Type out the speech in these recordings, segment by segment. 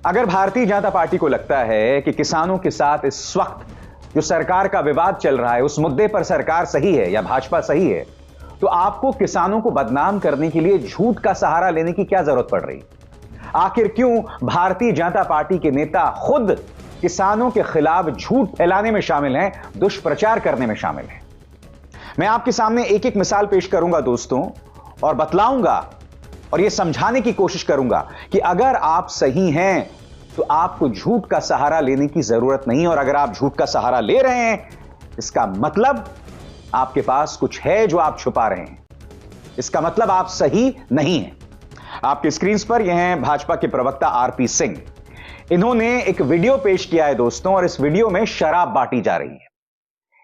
अगर भारतीय जनता पार्टी को लगता है कि किसानों के साथ इस वक्त जो सरकार का विवाद चल रहा है उस मुद्दे पर सरकार सही है या भाजपा सही है, तो आपको किसानों को बदनाम करने के लिए झूठ का सहारा लेने की क्या जरूरत पड़ रही? आखिर क्यों भारतीय जनता पार्टी के नेता खुद किसानों के खिलाफ झूठ फैलाने में शामिल हैं, दुष्प्रचार करने में शामिल हैं? मैं आपके सामने एक एक मिसाल पेश करूंगा दोस्तों, और बतलाऊंगा और यह समझाने की कोशिश करूंगा कि अगर आप सही हैं तो आपको झूठ का सहारा लेने की जरूरत नहीं, और अगर आप झूठ का सहारा ले रहे हैं इसका मतलब आपके पास कुछ है जो आप छुपा रहे हैं। इसका मतलब आप सही नहीं हैं। आपके स्क्रीन पर यह हैं भाजपा के प्रवक्ता आरपी सिंह। इन्होंने एक वीडियो पेश किया है दोस्तों, और इस वीडियो में शराब बांटी जा रही है।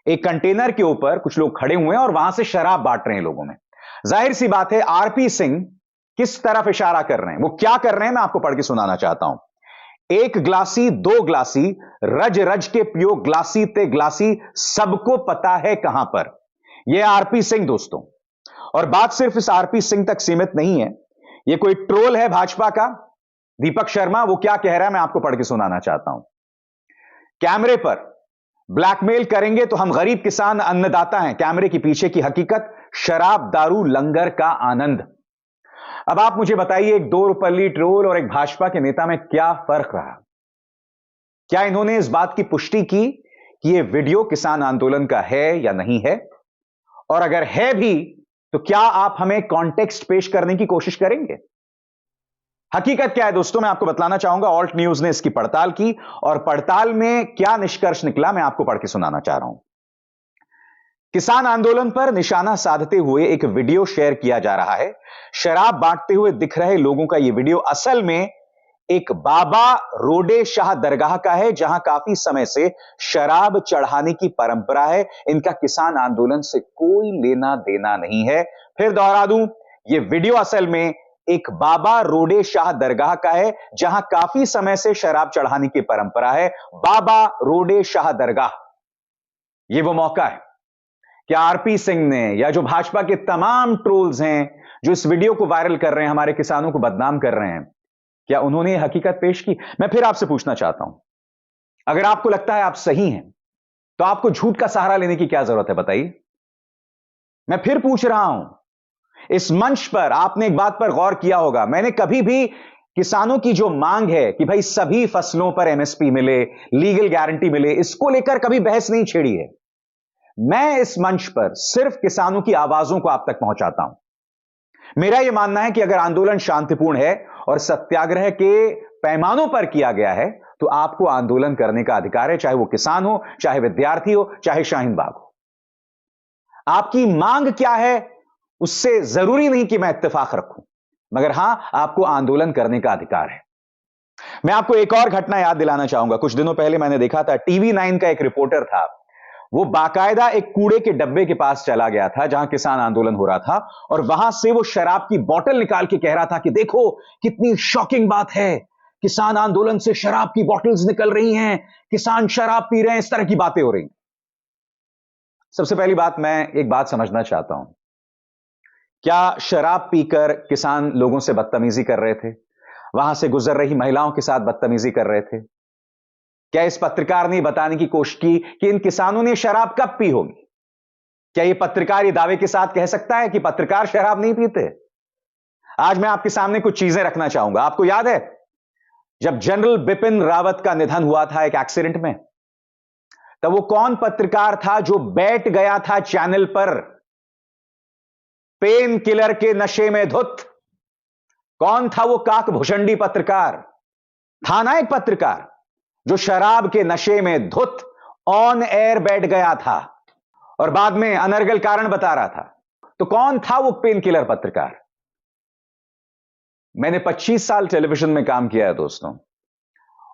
एक कंटेनर के ऊपर कुछ लोग खड़े हुए हैं और वहां से शराब बांट रहे हैं लोगों में। जाहिर सी बात है आरपी सिंह किस तरफ इशारा कर रहे हैं, वो क्या कर रहे हैं, मैं आपको पढ़ के सुनाना चाहता हूं। एक ग्लासी दो ग्लासी रज रज के पियो ग्लासी ते ग्लासी, सबको पता है कहां पर। यह आरपी सिंह दोस्तों, और बात सिर्फ इस आरपी सिंह तक सीमित नहीं है। यह कोई ट्रोल है भाजपा का, दीपक शर्मा, वो क्या कह रहा है मैं आपको पढ़ के सुनाना चाहता हूं। कैमरे पर ब्लैकमेल करेंगे तो हम गरीब किसान अन्नदाता हैं, कैमरे के पीछे की हकीकत, शराब दारू लंगर का आनंद। अब आप मुझे बताइए, एक दो रुपल्ली ट्रोल और एक भाजपा के नेता में क्या फर्क रहा? क्या इन्होंने इस बात की पुष्टि की कि यह वीडियो किसान आंदोलन का है या नहीं है? और अगर है भी तो क्या आप हमें कॉन्टेक्स्ट पेश करने की कोशिश करेंगे? हकीकत क्या है दोस्तों, मैं आपको बतलाना चाहूंगा। ऑल्ट न्यूज ने इसकी पड़ताल की और पड़ताल में क्या निष्कर्ष निकला मैं आपको पढ़ के सुनाना चाह रहा हूं। किसान आंदोलन पर निशाना साधते हुए एक वीडियो शेयर किया जा रहा है। शराब बांटते हुए दिख रहे लोगों का यह वीडियो असल में एक बाबा रोडे शाह दरगाह का है, जहां काफी समय से शराब चढ़ाने की परंपरा है। इनका किसान आंदोलन से कोई लेना देना नहीं है। फिर दोहरा दूं, यह वीडियो असल में एक बाबा रोडे शाह दरगाह का है, जहां काफी समय से शराब चढ़ाने की परंपरा है। बाबा रोडे शाह दरगाह, यह वो मौका है कि आरपी सिंह ने या जो भाजपा के तमाम ट्रोल्स हैं जो इस वीडियो को वायरल कर रहे हैं, हमारे किसानों को बदनाम कर रहे हैं, क्या उन्होंने यह हकीकत पेश की? मैं फिर आपसे पूछना चाहता हूं, अगर आपको लगता है आप सही हैं तो आपको झूठ का सहारा लेने की क्या जरूरत है, बताइए। मैं फिर पूछ रहा हूं, इस मंच पर आपने एक बात पर गौर किया होगा, मैंने कभी भी किसानों की जो मांग है कि भाई सभी फसलों पर एमएसपी मिले, लीगल गारंटी मिले, इसको लेकर कभी बहस नहीं छेड़ी है। मैं इस मंच पर सिर्फ किसानों की आवाजों को आप तक पहुंचाता हूं। मेरा यह मानना है कि अगर आंदोलन शांतिपूर्ण है और सत्याग्रह के पैमानों पर किया गया है तो आपको आंदोलन करने का अधिकार है, चाहे वो किसान हो, चाहे विद्यार्थी हो, चाहे शाहीन बाग हो। आपकी मांग क्या है उससे जरूरी नहीं कि मैं इत्तेफाक रखूं, मगर हां, आपको आंदोलन करने का अधिकार है। मैं आपको एक और घटना याद दिलाना चाहूंगा। कुछ दिनों पहले मैंने देखा था, टीवी9 का एक रिपोर्टर था, वो बाकायदा एक कूड़े के डब्बे के पास चला गया था जहां किसान आंदोलन हो रहा था, और वहां से वो शराब की बोतल निकाल के कह रहा था कि देखो कितनी शॉकिंग बात है, किसान आंदोलन से शराब की बोतल्स निकल रही हैं, किसान शराब पी रहे हैं, इस तरह की बातें हो रही। सबसे पहली बात, मैं एक बात समझना चाहता हूं, क्या शराब पीकर किसान लोगों से बदतमीजी कर रहे थे, वहां से गुजर रही महिलाओं के साथ बदतमीजी कर रहे थे? क्या इस पत्रकार ने बताने की कोशिश की कि इन किसानों ने शराब कब पी होगी? क्या यह पत्रकार ये दावे के साथ कह सकता है कि पत्रकार शराब नहीं पीते? आज मैं आपके सामने कुछ चीजें रखना चाहूंगा। आपको याद है जब जनरल बिपिन रावत का निधन हुआ था एक एक्सीडेंट में, तब वो कौन पत्रकार था जो बैठ गया था चैनल पर पेन किलर के नशे में धुत? कौन था वो काक भुषंडी पत्रकार? था ना एक पत्रकार जो शराब के नशे में धुत ऑन एयर बैठ गया था और बाद में अनर्गल कारण बता रहा था। तो कौन था वो पेन किलर पत्रकार? मैंने 25 साल टेलीविजन में काम किया है दोस्तों,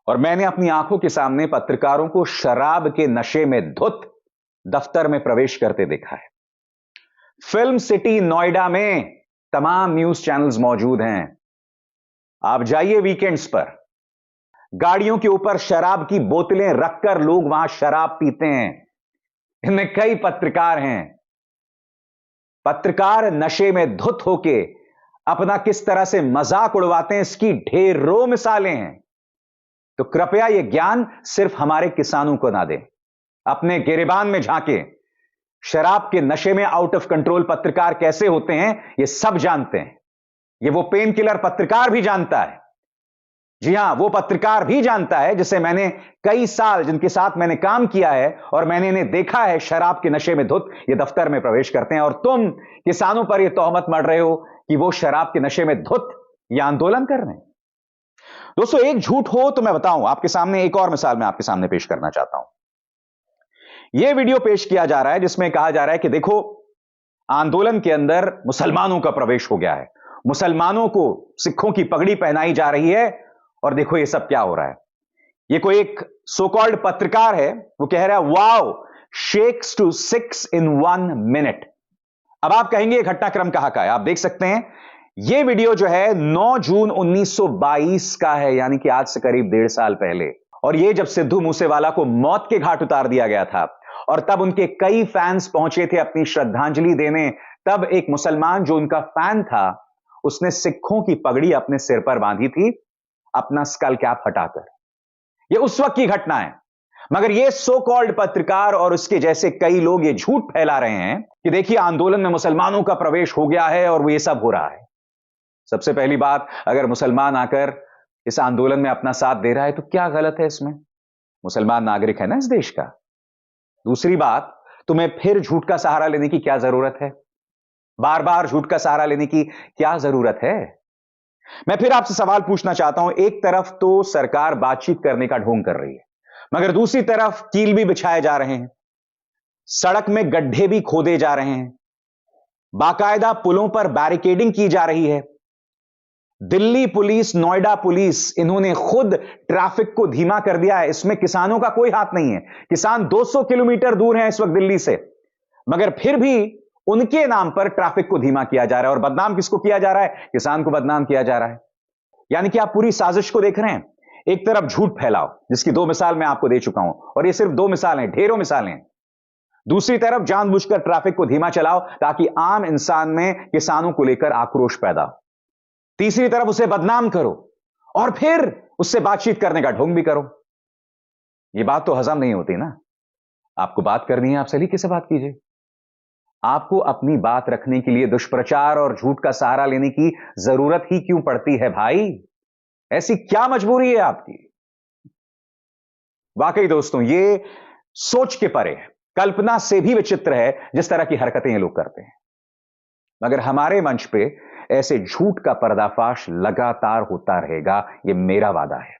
और मैंने अपनी आंखों के सामने पत्रकारों को शराब के नशे में धुत दफ्तर में प्रवेश करते देखा है। फिल्म सिटी नोएडा में तमाम न्यूज चैनल्स मौजूद हैं। आप जाइए वीकेंड्स पर, गाड़ियों के ऊपर शराब की बोतलें रखकर लोग वहां शराब पीते हैं। इनमें कई पत्रकार हैं। पत्रकार नशे में धुत होके अपना किस तरह से मजाक उड़वाते हैं, इसकी ढेरों मिसालें हैं। तो कृपया यह ज्ञान सिर्फ हमारे किसानों को ना दें। अपने गिरेबान में झांके। शराब के नशे में आउट ऑफ कंट्रोल पत्रकार कैसे होते हैं यह सब जानते हैं। यह वो पेन किलर पत्रकार भी जानता है। जी हां, वो पत्रकार भी जानता है जिसे मैंने कई साल, जिनके साथ मैंने काम किया है और मैंने इन्हें देखा है शराब के नशे में धुत ये दफ्तर में प्रवेश करते हैं, और तुम किसानों पर यह तोहमत मढ़ रहे हो कि वो शराब के नशे में धुत यह आंदोलन कर रहे हैं। दोस्तों, एक झूठ हो तो मैं बताऊं आपके सामने, एक और मिसाल मैं आपके सामने पेश करना चाहता हूं। यह वीडियो पेश किया जा रहा है जिसमें कहा जा रहा है कि देखो, आंदोलन के अंदर मुसलमानों का प्रवेश हो गया है, मुसलमानों को सिखों की पगड़ी पहनाई जा रही है, और देखो ये सब क्या हो रहा है। ये कोई एक सो कॉल्ड पत्रकार है, वो कह रहा है wow, shakes two six in 1 minute. अब आप कहेंगे घटनाक्रम कहां का है। आप देख सकते हैं ये वीडियो जो है 9 जून 1922 का है, यानी कि आज से करीब 1.5 साल पहले। और ये जब सिद्धू मूसेवाला को मौत के घाट उतार दिया गया था और तब उनके कई फैंस पहुंचे थे अपनी श्रद्धांजलि देने, तब एक मुसलमान जो उनका फैन था उसने सिखों की पगड़ी अपने सिर पर बांधी थी, अपना स्कल कैप हटाकर। यह उस वक्त की घटना है। मगर यह सो कॉल्ड पत्रकार और उसके जैसे कई लोग ये झूठ फैला रहे हैं कि देखिए आंदोलन में मुसलमानों का प्रवेश हो गया है और वो ये सब हो रहा है। सबसे पहली बात, अगर मुसलमान आकर इस आंदोलन में अपना साथ दे रहा है तो क्या गलत है इसमें? मुसलमान नागरिक है ना इस देश का। दूसरी बात, तुम्हें फिर झूठ का सहारा लेने की क्या जरूरत है? बार बार झूठ का सहारा लेने की क्या जरूरत है? मैं फिर आपसे सवाल पूछना चाहता हूं। एक तरफ तो सरकार बातचीत करने का ढोंग कर रही है, मगर दूसरी तरफ कील भी बिछाए जा रहे हैं, सड़क में गड्ढे भी खोदे जा रहे हैं, बाकायदा पुलों पर बैरिकेडिंग की जा रही है। दिल्ली पुलिस, नोएडा पुलिस, इन्होंने खुद ट्रैफिक को धीमा कर दिया है। इसमें किसानों का कोई हाथ नहीं है। किसान 200 किलोमीटर दूर हैं इस वक्त दिल्ली से, मगर फिर भी उनके नाम पर ट्रैफिक को धीमा किया जा रहा है। और बदनाम किसको किया जा रहा है? किसान को बदनाम किया जा रहा है। यानी कि आप पूरी साजिश को देख रहे हैं। एक तरफ झूठ फैलाओ, जिसकी 2 मिसाल मैं आपको दे चुका हूं, और ये सिर्फ 2 मिसालें, ढेरों मिसालें। दूसरी तरफ जानबूझकर ट्रैफिक को धीमा चलाओ ताकि आम इंसान में किसानों को लेकर आक्रोश पैदा हो। तीसरी तरफ उसे बदनाम करो और फिर उससे बातचीत करने का ढोंग भी करो। यह बात तो हजम नहीं होती ना। आपको बात करनी है, आप सलीके से बात कीजिए। आपको अपनी बात रखने के लिए दुष्प्रचार और झूठ का सहारा लेने की जरूरत ही क्यों पड़ती है भाई? ऐसी क्या मजबूरी है आपकी? वाकई दोस्तों, यह सोच के परे है, कल्पना से भी विचित्र है जिस तरह की हरकतें ये लोग करते हैं। मगर हमारे मंच पे ऐसे झूठ का पर्दाफाश लगातार होता रहेगा, यह मेरा वादा है।